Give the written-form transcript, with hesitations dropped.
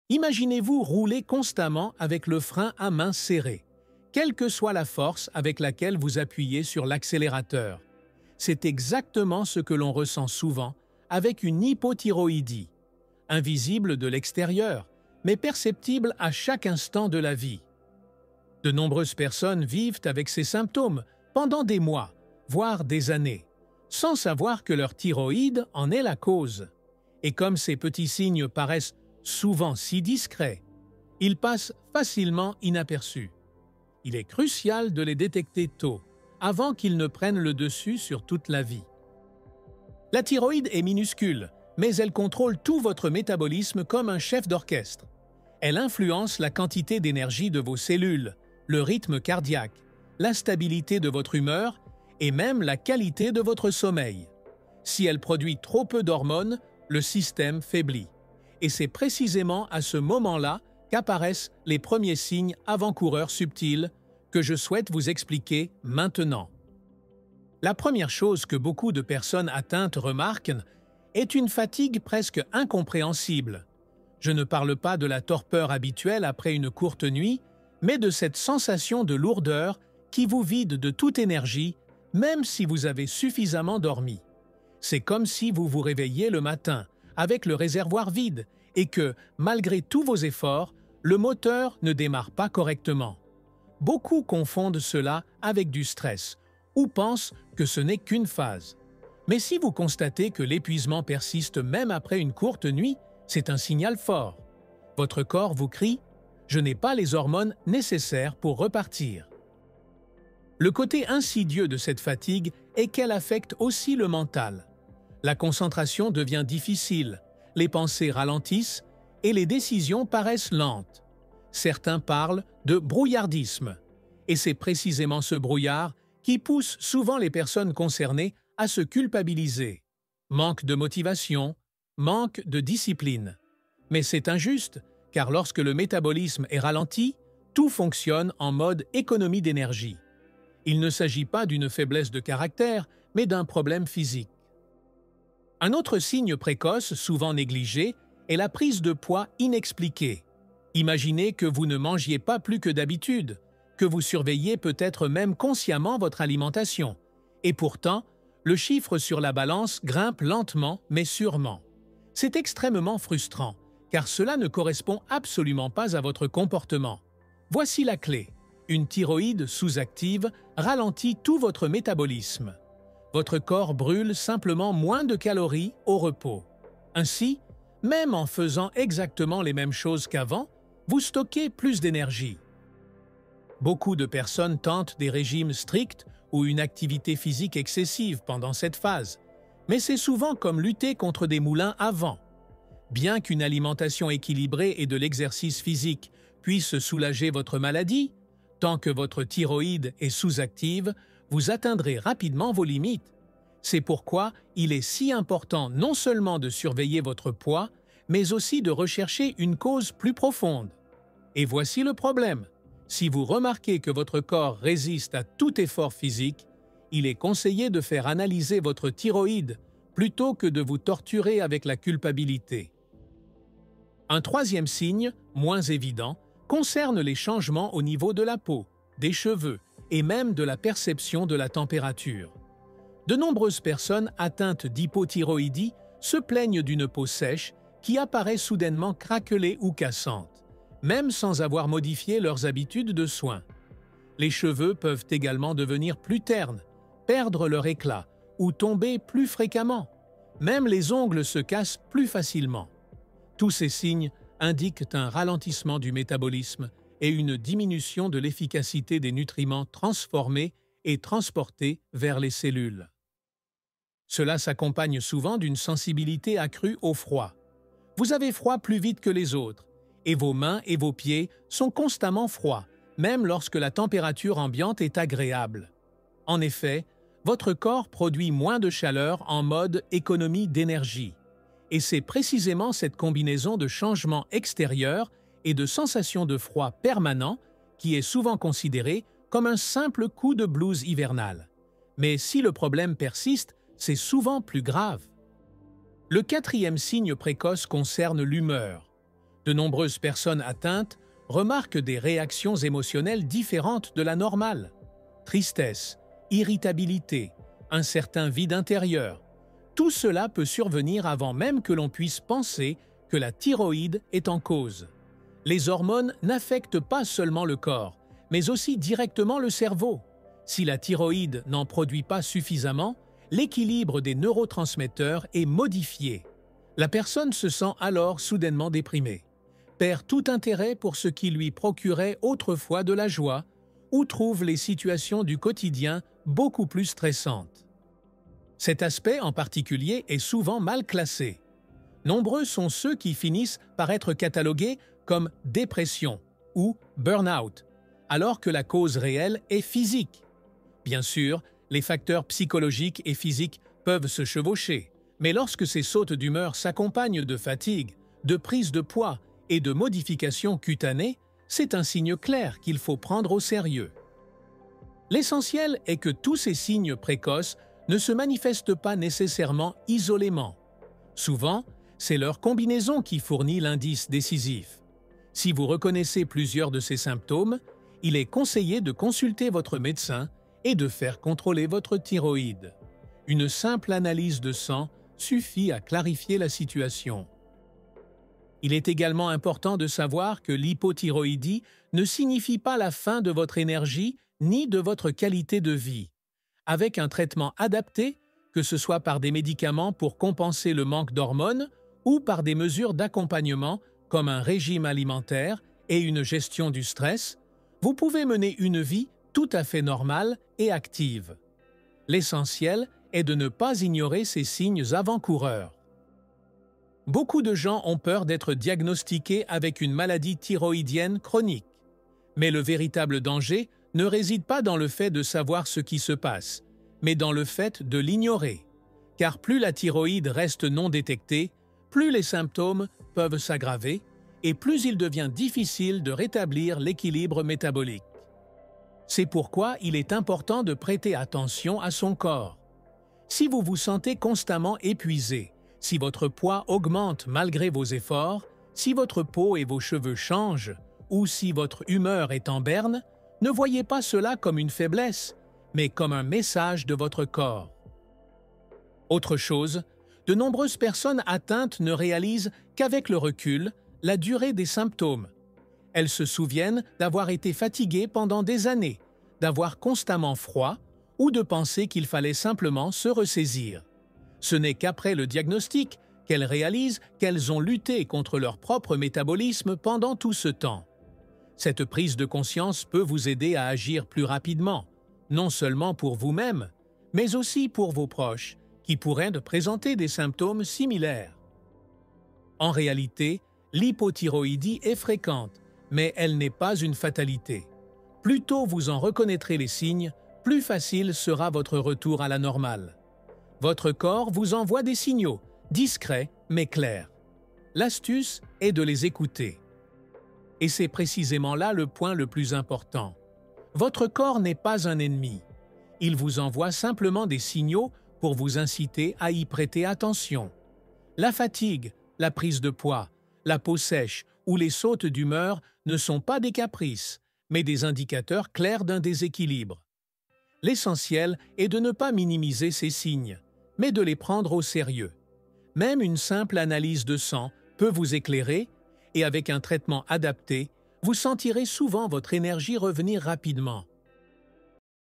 Imaginez-vous rouler constamment avec le frein à main serré, quelle que soit la force avec laquelle vous appuyez sur l'accélérateur. C'est exactement ce que l'on ressent souvent avec une hypothyroïdie, invisible de l'extérieur, mais perceptible à chaque instant de la vie. De nombreuses personnes vivent avec ces symptômes pendant des mois, voire des années, sans savoir que leur thyroïde en est la cause. Et comme ces petits signes paraissent souvent si discrets, ils passent facilement inaperçus. Il est crucial de les détecter tôt, avant qu'ils ne prennent le dessus sur toute la vie. La thyroïde est minuscule, mais elle contrôle tout votre métabolisme comme un chef d'orchestre. Elle influence la quantité d'énergie de vos cellules, le rythme cardiaque, la stabilité de votre humeur et même la qualité de votre sommeil. Si elle produit trop peu d'hormones, le système faiblit. Et c'est précisément à ce moment-là qu'apparaissent les premiers signes avant-coureurs subtils que je souhaite vous expliquer maintenant. La première chose que beaucoup de personnes atteintes remarquent est une fatigue presque incompréhensible. Je ne parle pas de la torpeur habituelle après une courte nuit, mais de cette sensation de lourdeur qui vous vide de toute énergie, même si vous avez suffisamment dormi. C'est comme si vous vous réveilliez le matin, avec le réservoir vide, et que, malgré tous vos efforts, le moteur ne démarre pas correctement. Beaucoup confondent cela avec du stress, ou pensent que ce n'est qu'une phase. Mais si vous constatez que l'épuisement persiste même après une courte nuit, c'est un signal fort. Votre corps vous crie « Je n'ai pas les hormones nécessaires pour repartir ». Le côté insidieux de cette fatigue est qu'elle affecte aussi le mental. La concentration devient difficile, les pensées ralentissent et les décisions paraissent lentes. Certains parlent de brouillardisme, et c'est précisément ce brouillard qui pousse souvent les personnes concernées à se culpabiliser. Manque de motivation, manque de discipline. Mais c'est injuste, car lorsque le métabolisme est ralenti, tout fonctionne en mode économie d'énergie. Il ne s'agit pas d'une faiblesse de caractère, mais d'un problème physique. Un autre signe précoce, souvent négligé, est la prise de poids inexpliquée. Imaginez que vous ne mangiez pas plus que d'habitude, que vous surveillez peut-être même consciemment votre alimentation. Et pourtant, le chiffre sur la balance grimpe lentement mais sûrement. C'est extrêmement frustrant, car cela ne correspond absolument pas à votre comportement. Voici la clé. Une thyroïde sous-active ralentit tout votre métabolisme. Votre corps brûle simplement moins de calories au repos. Ainsi, même en faisant exactement les mêmes choses qu'avant, vous stockez plus d'énergie. Beaucoup de personnes tentent des régimes stricts ou une activité physique excessive pendant cette phase, mais c'est souvent comme lutter contre des moulins à vent. Bien qu'une alimentation équilibrée et de l'exercice physique puissent soulager votre maladie, tant que votre thyroïde est sous-active, vous atteindrez rapidement vos limites. C'est pourquoi il est si important non seulement de surveiller votre poids, mais aussi de rechercher une cause plus profonde. Et voici le problème. Si vous remarquez que votre corps résiste à tout effort physique, il est conseillé de faire analyser votre thyroïde plutôt que de vous torturer avec la culpabilité. Un troisième signe, moins évident, concerne les changements au niveau de la peau, des cheveux et même de la perception de la température. De nombreuses personnes atteintes d'hypothyroïdie se plaignent d'une peau sèche qui apparaît soudainement craquelée ou cassante, même sans avoir modifié leurs habitudes de soins. Les cheveux peuvent également devenir plus ternes, perdre leur éclat ou tomber plus fréquemment. Même les ongles se cassent plus facilement. Tous ces signes indiquent un ralentissement du métabolisme et une diminution de l'efficacité des nutriments transformés et transportés vers les cellules. Cela s'accompagne souvent d'une sensibilité accrue au froid. Vous avez froid plus vite que les autres, et vos mains et vos pieds sont constamment froids, même lorsque la température ambiante est agréable. En effet, votre corps produit moins de chaleur en mode économie d'énergie. Et c'est précisément cette combinaison de changements extérieurs et de sensations de froid permanent qui est souvent considérée comme un simple coup de blues hivernal. Mais si le problème persiste, c'est souvent plus grave. Le quatrième signe précoce concerne l'humeur. De nombreuses personnes atteintes remarquent des réactions émotionnelles différentes de la normale. Tristesse, irritabilité, un certain vide intérieur. Tout cela peut survenir avant même que l'on puisse penser que la thyroïde est en cause. Les hormones n'affectent pas seulement le corps, mais aussi directement le cerveau. Si la thyroïde n'en produit pas suffisamment, l'équilibre des neurotransmetteurs est modifié. La personne se sent alors soudainement déprimée, perd tout intérêt pour ce qui lui procurait autrefois de la joie, ou trouve les situations du quotidien beaucoup plus stressantes. Cet aspect en particulier est souvent mal classé. Nombreux sont ceux qui finissent par être catalogués comme dépression ou burn-out, alors que la cause réelle est physique. Bien sûr, les facteurs psychologiques et physiques peuvent se chevaucher, mais lorsque ces sautes d'humeur s'accompagnent de fatigue, de prise de poids et de modifications cutanées, c'est un signe clair qu'il faut prendre au sérieux. L'essentiel est que tous ces signes précoces ne se manifestent pas nécessairement isolément. Souvent, c'est leur combinaison qui fournit l'indice décisif. Si vous reconnaissez plusieurs de ces symptômes, il est conseillé de consulter votre médecin et de faire contrôler votre thyroïde. Une simple analyse de sang suffit à clarifier la situation. Il est également important de savoir que l'hypothyroïdie ne signifie pas la fin de votre énergie ni de votre qualité de vie. Avec un traitement adapté, que ce soit par des médicaments pour compenser le manque d'hormones ou par des mesures d'accompagnement comme un régime alimentaire et une gestion du stress, vous pouvez mener une vie tout à fait normale et active. L'essentiel est de ne pas ignorer ces signes avant-coureurs. Beaucoup de gens ont peur d'être diagnostiqués avec une maladie thyroïdienne chronique. Mais le véritable danger ne réside pas dans le fait de savoir ce qui se passe, mais dans le fait de l'ignorer. Car plus la thyroïde reste non détectée, plus les symptômes peuvent s'aggraver et plus il devient difficile de rétablir l'équilibre métabolique. C'est pourquoi il est important de prêter attention à son corps. Si vous vous sentez constamment épuisé, si votre poids augmente malgré vos efforts, si votre peau et vos cheveux changent, ou si votre humeur est en berne, ne voyez pas cela comme une faiblesse, mais comme un message de votre corps. Autre chose, de nombreuses personnes atteintes ne réalisent qu'avec le recul la durée des symptômes. Elles se souviennent d'avoir été fatiguées pendant des années, d'avoir constamment froid ou de penser qu'il fallait simplement se ressaisir. Ce n'est qu'après le diagnostic qu'elles réalisent qu'elles ont lutté contre leur propre métabolisme pendant tout ce temps. Cette prise de conscience peut vous aider à agir plus rapidement, non seulement pour vous-même, mais aussi pour vos proches, qui pourraient présenter des symptômes similaires. En réalité, l'hypothyroïdie est fréquente, mais elle n'est pas une fatalité. Plus tôt vous en reconnaîtrez les signes, plus facile sera votre retour à la normale. Votre corps vous envoie des signaux, discrets mais clairs. L'astuce est de les écouter. Et c'est précisément là le point le plus important. Votre corps n'est pas un ennemi. Il vous envoie simplement des signaux pour vous inciter à y prêter attention. La fatigue, la prise de poids, la peau sèche ou les sautes d'humeur ne sont pas des caprices, mais des indicateurs clairs d'un déséquilibre. L'essentiel est de ne pas minimiser ces signes, mais de les prendre au sérieux. Même une simple analyse de sang peut vous éclairer et avec un traitement adapté, vous sentirez souvent votre énergie revenir rapidement.